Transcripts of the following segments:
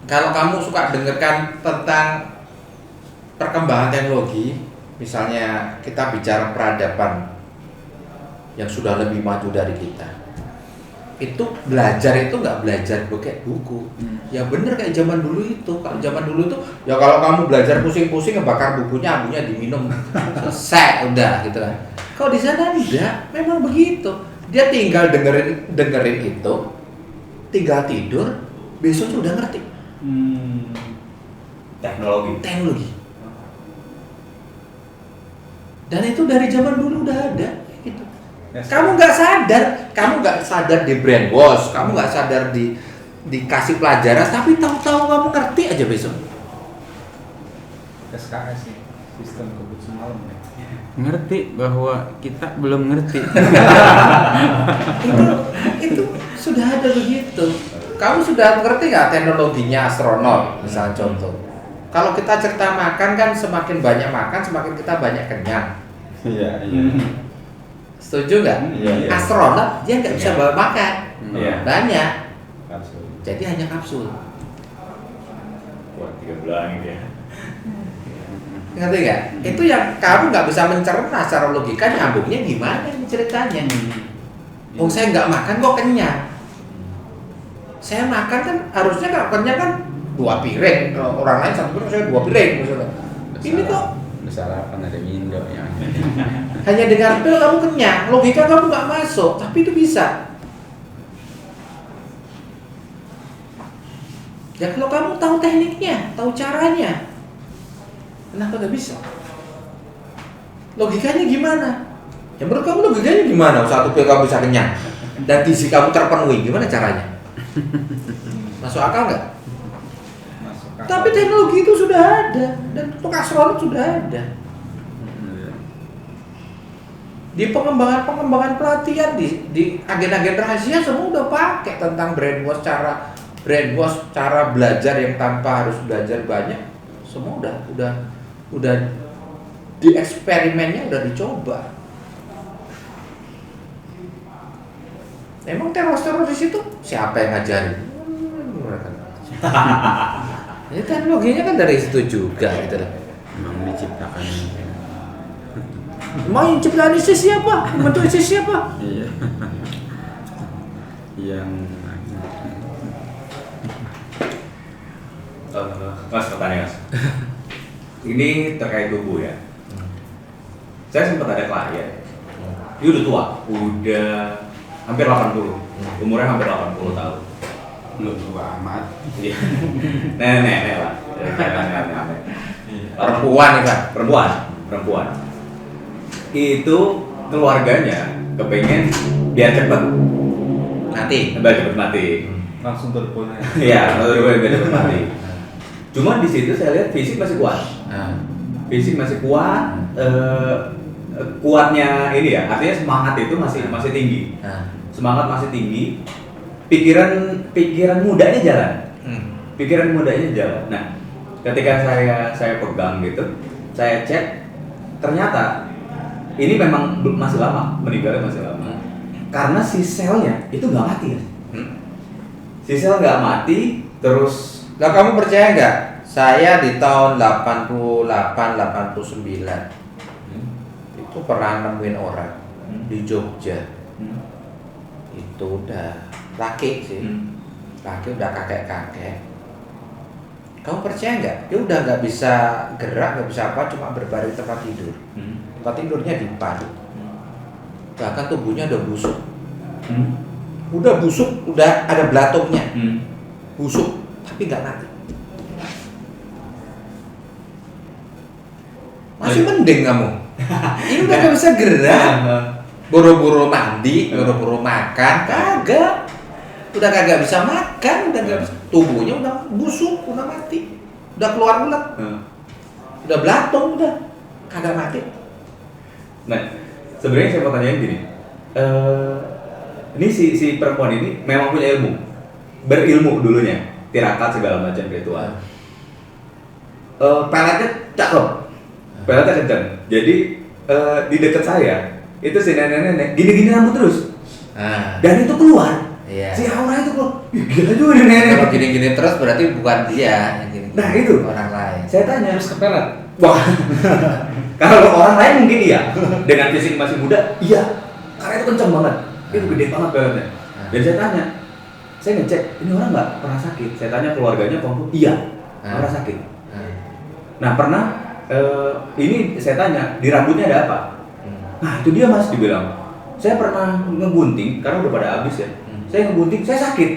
Kalau kamu suka dengarkan tentang perkembangan teknologi, misalnya kita bicara peradaban yang sudah lebih maju dari kita, itu belajar itu nggak belajar pakai buku. Ya bener kayak zaman dulu itu. Kalau zaman dulu itu ya kalau kamu belajar pusing-pusing ngebakar bukunya, abunya diminum, selesai udah gitu kan. Kalau di sana enggak, memang begitu. Dia tinggal dengerin itu, tinggal tidur, besok sudah ngerti. Teknologi. Dan itu dari zaman dulu udah ada. Gitu. Kamu nggak sadar di brainwash, kamu nggak sadar dikasih pelajaran, tapi tahu-tahu kamu ngerti aja besok. SKS sih, sistem kebut semalam ya. Ngerti bahwa kita belum ngerti. itu sudah ada begitu. Kamu sudah ngerti nggak teknologinya astronot, misalnya contoh. Kalau kita cerita makan kan semakin banyak makan, semakin kita banyak kenyang. Iya. Setuju nggak? Iya. Astronot dia nggak bisa bawa makan, banyak. Kapsul. Jadi hanya kapsul. Buat 3 bulan gitu ya. Ngerti nggak? Itu yang kamu nggak bisa mencerna secara logika, nyambungnya gimana ini ceritanya? Saya nggak makan kok kenyang. Saya makan kan harusnya kalau kenyang kan 2 piring. Kalau orang lain 1 piring, saya 2 piring misalnya. Ini kok Sarapan ada Mindo ya. hanya dengan pil kamu kenyang, logika kamu nggak masuk, tapi itu bisa. Ya kalau kamu tahu tekniknya, tahu caranya, kenapa nggak bisa? Logikanya gimana? Ya menurut kamu logikanya gimana? 1 pil kamu bisa kenyang dan gizi kamu terpenuhi, gimana caranya? Masuk akal nggak? Tapi teknologi itu sudah ada dan untuk astronot sudah ada. Di pengembangan pelatihan di agen-agen rahasia semua udah pakai tentang brainwash, cara belajar yang tanpa harus belajar banyak. Semua udah di eksperimennya udah dicoba. Emang teroris itu siapa yang ngajarin? Ini teknologinya kan dari situ juga gitu lah. Memang diciptakan. Mau yang ciptaan ISIS siapa? Bentuk ISIS siapa? Iya. Yang Mas, pertanyaan Mas. Ini terkait tubuh ya. Saya sempat ada klien. Dia udah tua, udah hampir 80. Umurnya hampir 80 tahun. belum tua amat. Iya. Nenek lah. Nenek. Perempuan kan? Perempuan. Itu keluarganya kepengen biar cepet mati. Langsung terpon. Iya, biar cepet mati. Cuma di situ saya lihat fisik masih kuat. Fisik masih kuat. Kuatnya ini ya, artinya semangat itu masih tinggi. Semangat masih tinggi. Pikiran mudanya jalan. Nah, ketika saya pegang gitu, saya cek, ternyata ini memang masih lama, meninggalnya masih lama. Karena si selnya itu nggak mati. Si sel nggak mati, terus. Lah kamu percaya nggak? Saya di tahun 88-89 itu pernah nemuin orang di Jogja. Itu udah laki sih, laki udah kakek. Kamu percaya nggak? Dia udah nggak bisa gerak, nggak bisa apa, cuma berbaring tempat tidur. Tempat tidurnya dipan. Bahkan tubuhnya udah busuk. Udah busuk, udah ada belatungnya. Busuk, tapi nggak mati. Masih mending kamu. Ini udah nggak bisa gerak. Boro-boro mandi, boro-boro makan, kagak. Udah kagak bisa makan, udah nggak bisa. Tubuhnya udah busuk, udah mati, udah keluar ulet, udah belatung, udah kagak mati. Nah, sebenarnya saya mau tanyain gini, ini si perempuan ini memang punya berilmu dulunya, tirakat segala macam ritual. Peletnya cakep, peletnya kencang. Jadi di dekat saya itu si nenek-nenek gini-gini rambut terus, dan itu keluar. Iya. Si aura itu astagfirullah, gila juga nih nenek. Kalau gini-gini terus berarti bukan dia yang gini. Nah, itu. orang lain. Saya tanya, Terus kepelet. wah, kalau orang lain mungkin iya, dengan fisik masih muda, iya, karena itu kenceng banget, itu gede banget peletnya. Dan saya tanya, saya ngecek, ini orang nggak pernah sakit. Saya tanya keluarganya, konfirm, iya, pernah sakit. Nah pernah, ini saya tanya, di rambutnya ada apa? Nah itu dia mas, dibilang, saya pernah ngegunting, karena udah pada habis ya. Saya ngegunting, saya sakit,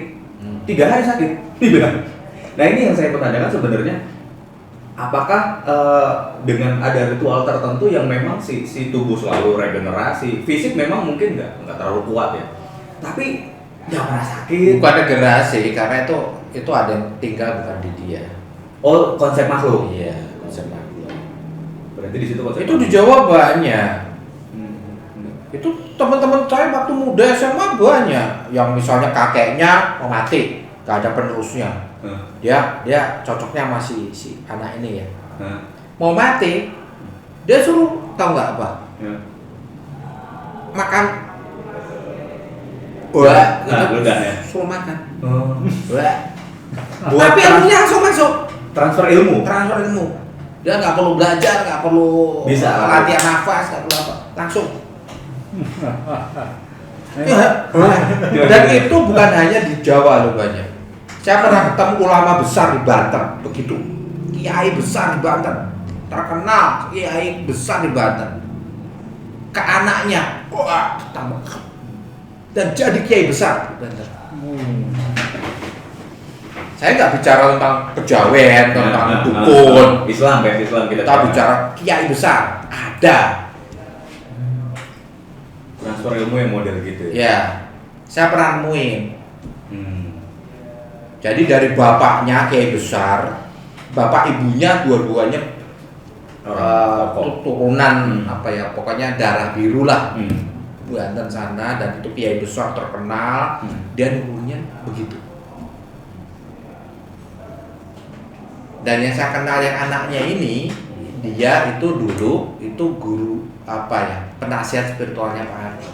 3 hari sakit, dibilang. Nah ini yang saya pertanyakan sebenarnya, apakah dengan ada ritual tertentu yang memang si tubuh selalu regenerasi, fisik memang mungkin nggak terlalu kuat ya, tapi nggak pernah sakit. Bukan regenerasi, karena itu ada yang tinggal bukan di dia. Oh konsep makhluk. Iya, konsep makhluk. Berarti di situ konsep. Itu di Jawa banyak. Itu teman-teman saya waktu muda SMA banyak yang misalnya kakeknya mau mati, gak ada penerusnya. Dia cocoknya masih si anak ini ya. Mau mati, dia suruh tahu nggak apa? Makan. Wah, udah ya. suruh makan. Buat Tapi ilmunya langsung masuk. transfer ilmu. Transfer ilmu. Dia nggak perlu belajar, nggak perlu Bisa. latihan nafas, nggak perlu apa, langsung. Dan itu bukan hanya di Jawa loh banyak. Saya pernah ketemu ulama besar di Banten, begitu. Kiai besar di Banten, terkenal kiai besar di Banten. Ke anaknya, wah, tambah dan jadi kiai besar di Banten. Saya nggak bicara tentang kejawen, tentang dukun. Islam ya, Islam Kita bicara kiai besar, ada. Transfer ilmu yang model gitu ya. Ya, saya pernah nemuin. Jadi dari bapaknya kiai besar, bapak ibunya dua-duanya turunan apa ya, pokoknya darah biru lah. Banten sana, dan itu kiai besar terkenal. Dia nurunya begitu. Dan yang saya kenal yang anaknya ini, dia itu dulu itu guru apa ya, penasihat spiritualnya Pak Harto.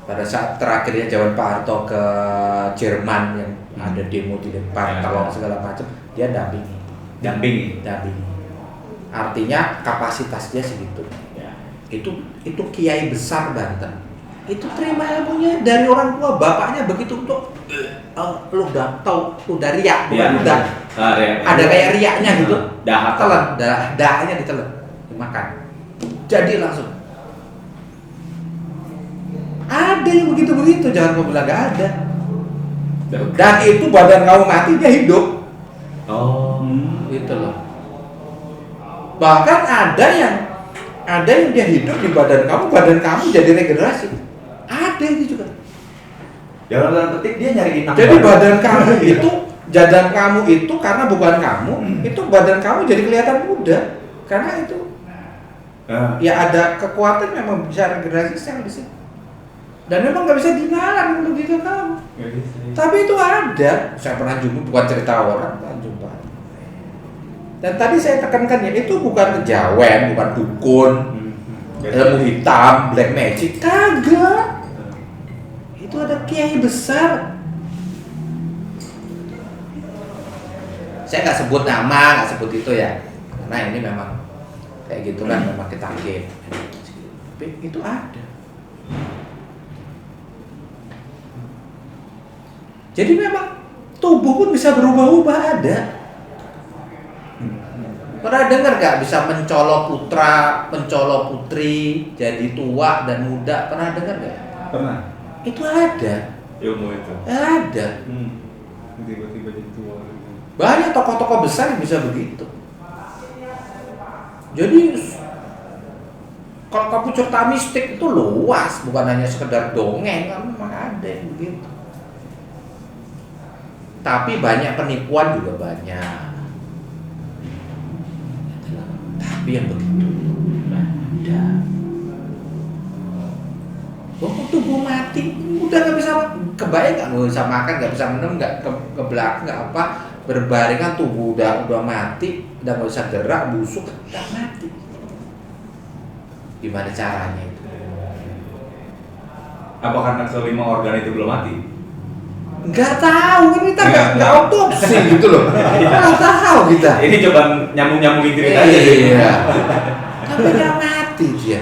Pada saat terakhirnya zaman Pak Harto ke Jerman yang ada demo di depan tolong segala macam, dia dampingi. Artinya kapasitas dia segitu. Itu kiai besar Banten. Itu terima ilmunya dari orang tua, bapaknya begitu untuk lu udah tahu udah riak, bukan udah ada kayak riaknya gitu, telan, dahanya ditelan, dimakan, jadi langsung. Ada yang begitu, jangan kau bilang gak ada. Dan itu badan kamu mati dia hidup. Gitu loh. Bahkan ada yang dia hidup di badan kamu jadi regenerasi. Ada itu juga. Dalam tanda petik dia nyari inang. Jadi badan kamu itu karena bukan kamu, itu badan kamu jadi kelihatan muda. Karena itu ya ada kekuatan memang bisa regenerasi sel di situ. Dan memang nggak bisa dinalar untuk diri kamu. Tapi itu ada. Saya pernah jumpa, bukan cerita orang, pernah jumpa. Dan tadi saya tekankan ya, itu bukan kejawen, bukan dukun, ilmu hitam, black magic, kagak. Itu ada kiai besar. Saya nggak sebut nama, nggak sebut itu ya, karena ini memang kayak gitu kan, memang kita game. Tapi itu ada. Jadi memang tubuh pun bisa berubah-ubah, ada. Pernah dengar gak bisa mencolok putra, mencolok putri, jadi tua dan muda? Pernah dengar gak? Pernah. Itu ada. Ilmu itu. Ada. Tiba-tiba jadi tua. Banyak tokoh-tokoh besar yang bisa begitu. Jadi kalau kamu cerita mistik itu luas, bukan hanya sekedar dongeng, kan memang ada yang begitu. Tapi banyak penipuan juga banyak. Tapi yang begitu ada. Tubuh mati, udah nggak bisa kebayang, nggak bisa makan, nggak bisa minum, nggak ke belakang, nggak apa, berbaringan tubuh udah mati, udah nggak bisa gerak, busuk, udah mati. Gimana caranya itu? Apa karena kelima organ itu belum mati? Nggak tahu, kan kita nggak otopsi gitu loh. Nggak tahu kita. Ini coba nyambung-nyambungin cerita aja. Iya. Tapi nggak mati dia.